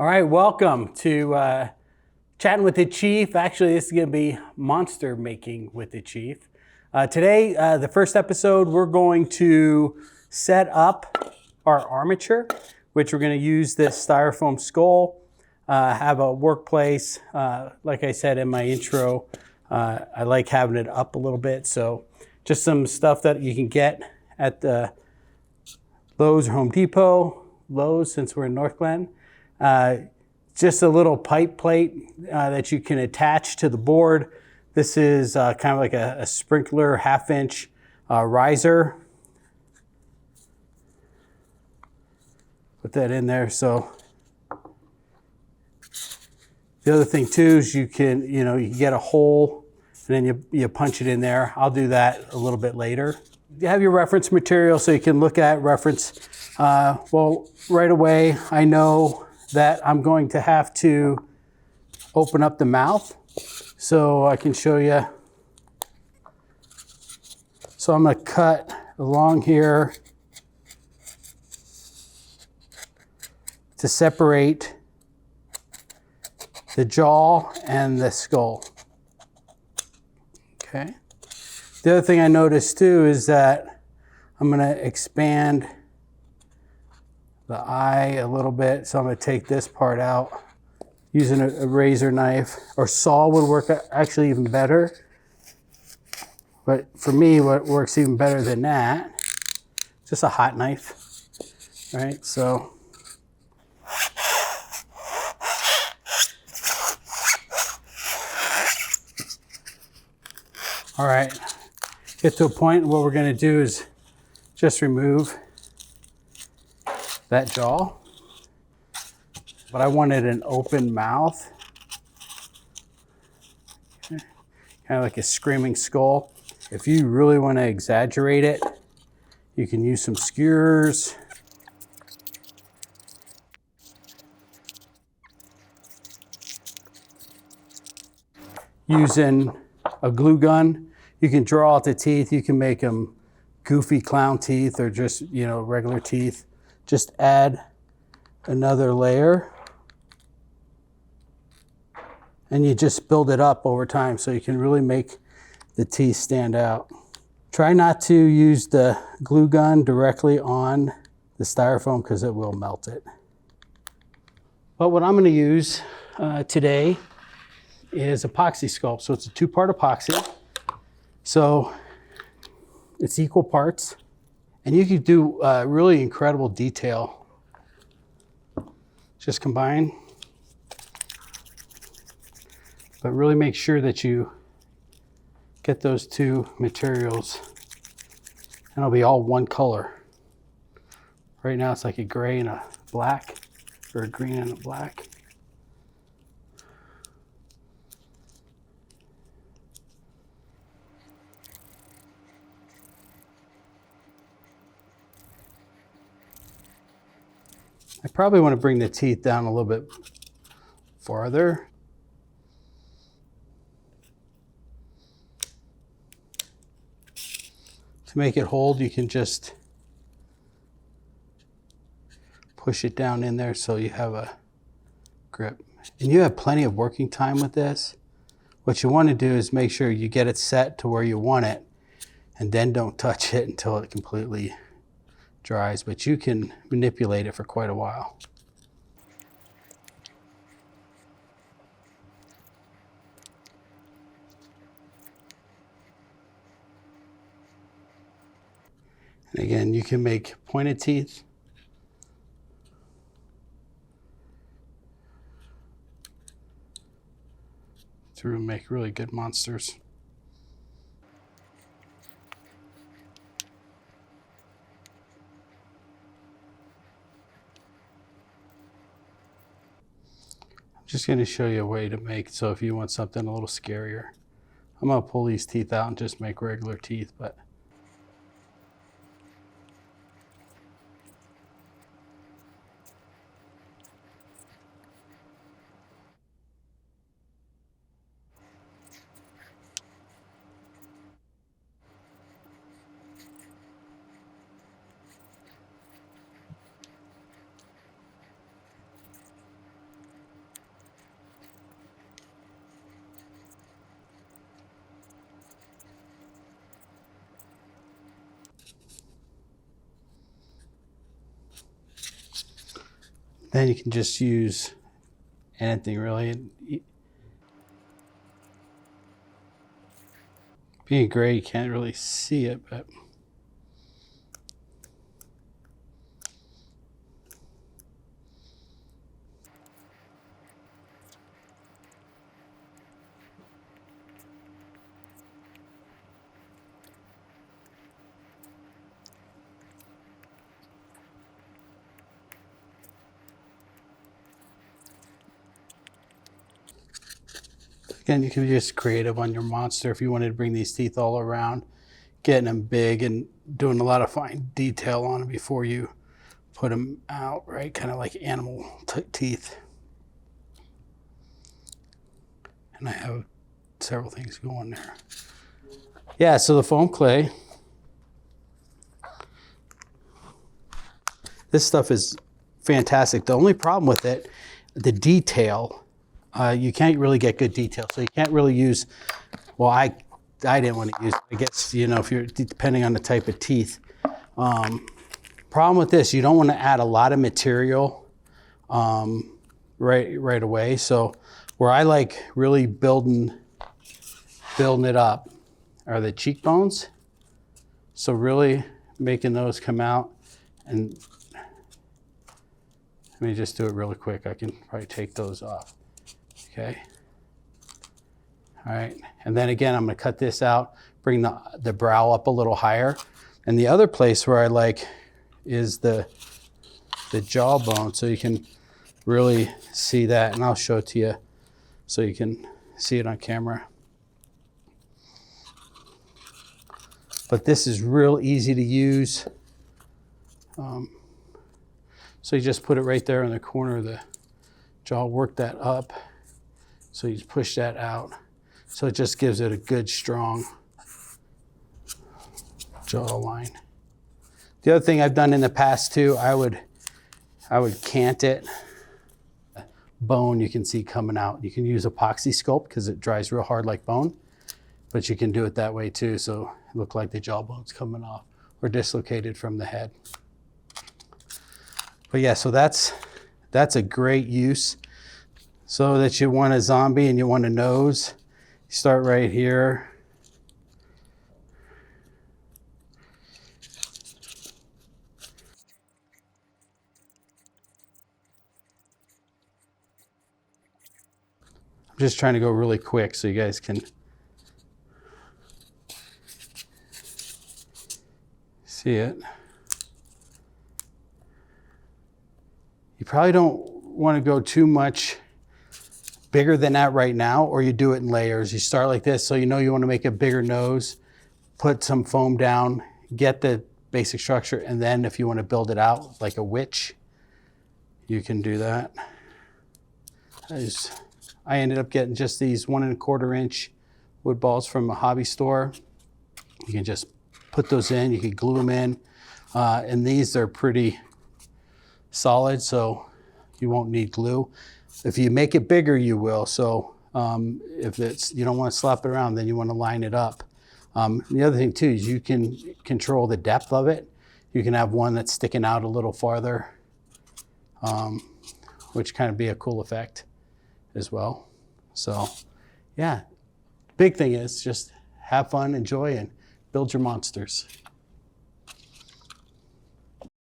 All right, welcome to Chatting with the Chief. Actually, this is going to be Monster Making with the Chief. Today, the first episode, we're going to set up our armature, which we're going to use this styrofoam skull, have a workplace. Like I said in my intro, I like having it up a little bit. So just some stuff that you can get at the Lowe's or Home Depot. Lowe's, since we're in North Glen. Just a little pipe plate that you can attach to the board. This is kind of like a sprinkler 1/2-inch riser. Put that in there. So the other thing too is you can get a hole and then you punch it in there. I'll do that a little bit later. You have your reference material so you can look at reference. Well, right away I know that I'm going to have to open up the mouth so I can show you. So I'm going to cut along here to separate the jaw and the skull. Okay. The other thing I noticed too is that I'm going to expand the eye a little bit. So I'm going to take this part out using a razor knife, or saw would work actually even better. But for me, what works even better than that, just a hot knife, right? So all right, get to a point. What we're going to do is just remove that jaw, but I wanted an open mouth, okay. Kind of like a screaming skull. If you really want to exaggerate it, you can use some skewers. Using a glue gun, you can draw out the teeth. You can make them goofy clown teeth or just, regular teeth. Just add another layer and you just build it up over time so you can really make the teeth stand out. Try not to use the glue gun directly on the styrofoam because it will melt it. But what I'm going to use today is epoxy sculpt. So it's a 2-part epoxy. So it's equal parts. And you can do really incredible detail. Just combine. But really make sure that you get those two materials. And it'll be all one color. Right now it's like a gray and a black, or a green and a black. I probably want to bring the teeth down a little bit farther. To make it hold, you can just push it down in there so you have a grip. And you have plenty of working time with this. What you want to do is make sure you get it set to where you want it, and then don't touch it until it completely dries, but you can manipulate it for quite a while. And again, you can make pointed teeth. To make really good monsters. Just going to show you a way to make, so if you want something a little scarier. I'm going to pull these teeth out and just make regular teeth, but Then you can just use anything really. Being gray, you can't really see it, but again, you can be just creative on your monster if you wanted to bring these teeth all around, getting them big and doing a lot of fine detail on them before you put them out, right? Kind of like animal teeth. And I have several things going there. Yeah, so the foam clay. This stuff is fantastic. The only problem with it, the detail, you can't really get good detail. So you can't really use, well, I didn't want to use it. I guess, you know, if you're, depending on the type of teeth. Problem with this, you don't want to add a lot of material right away. So where I like really building it up are the cheekbones. So really making those come out. And let me just do it really quick. I can probably take those off. Okay. All right. And then again, I'm going to cut this out, bring the brow up a little higher. And the other place where I like is the jawbone, so you can really see that. And I'll show it to you so you can see it on camera. But this is real easy to use. So you just put it right there in the corner of the jaw, work that up. So you just push that out. So it just gives it a good, strong jawline. The other thing I've done in the past too, I would cant it. Bone you can see coming out. You can use epoxy sculpt because it dries real hard like bone, but you can do it that way too. So it look like the jawbone's coming off or dislocated from the head. But yeah, so that's a great use. So that you want a zombie and you want a nose, you start right here. I'm just trying to go really quick so you guys can see it. You probably don't want to go too much bigger than that right now, or you do it in layers. You start like this, so you know you want to make a bigger nose, put some foam down, get the basic structure, and then if you want to build it out like a witch, you can do that. I ended up getting just these 1 1/4 inch wood balls from a hobby store. You can just put those in, you can glue them in, and these are pretty solid, so you won't need glue. If you make it bigger, you will. So if you don't want to slap it around, then you want to line it up. The other thing too is you can control the depth of it. You can have one that's sticking out a little farther, which kind of be a cool effect as well. So yeah, big thing is just have fun, enjoy, and build your monsters.